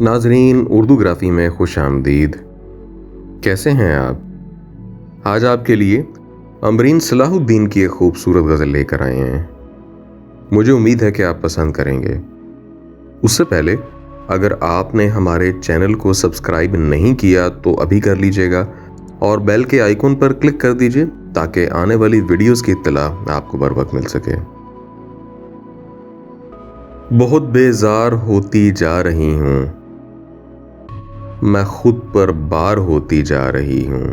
नाजरीन, उर्दूग्राफी में खुश आमदीद। कैसे हैं आप? आज आपके लिए अमरीन सलाहुद्दीन की एक खूबसूरत गज़ल लेकर आए हैं। मुझे उम्मीद है कि आप पसंद करेंगे। उससे पहले अगर आपने हमारे चैनल को सब्सक्राइब नहीं किया तो अभी कर लीजिएगा और बेल के आइकन पर क्लिक कर दीजिए ताकि आने वाली वीडियोस की इत्तला आपको बर वक्त मिल सके। बहुत बेजार होती जा रही हूँ, मैं खुद पर बार होती जा रही हूँ।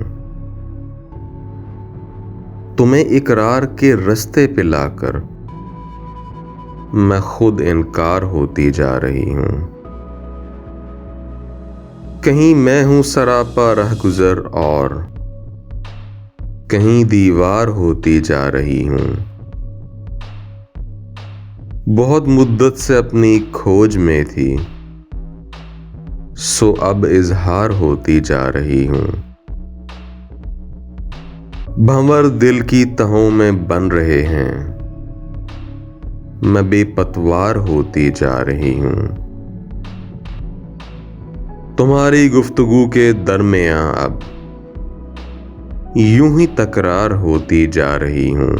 तुम्हें इकरार के रास्ते पे लाकर मैं खुद इनकार होती जा रही हूँ। कहीं मैं हूं सरापा रहगुजर और कहीं दीवार होती जा रही हूँ। बहुत मुद्दत से अपनी खोज में थी, सो अब इजहार होती जा रही हूँ। भंवर दिल की तहों में बन रहे हैं, मैं बेपतवार होती जा रही हूँ। तुम्हारी गुफ्तगू के दरमियां अब यूं ही तकरार होती जा रही हूँ।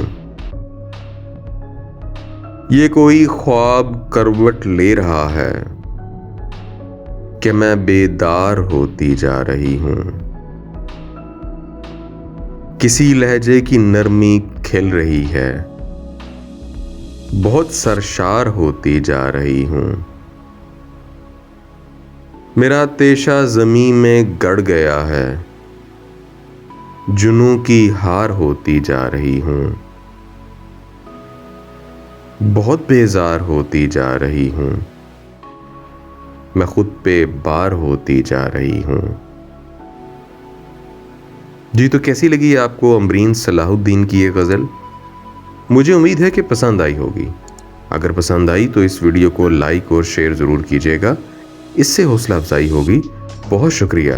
ये कोई ख्वाब करवट ले रहा है कि मैं बेदार होती जा रही हूँ। किसी लहजे की नरमी खिल रही है, बहुत सरशार होती जा रही हूँ। मेरा तेशा ज़मीं में गड़ गया है, जुनूं की हार होती जा रही हूँ। बहुत बेजार होती जा रही हूँ, मैं खुद पे बार होती जा रही हूँ। जी, तो कैसी लगी आपको अमरीन सलाहुद्दीन की ये गज़ल? मुझे उम्मीद है कि पसंद आई होगी। अगर पसंद आई तो इस वीडियो को लाइक और शेयर ज़रूर कीजिएगा, इससे हौसला अफजाई होगी। बहुत शुक्रिया।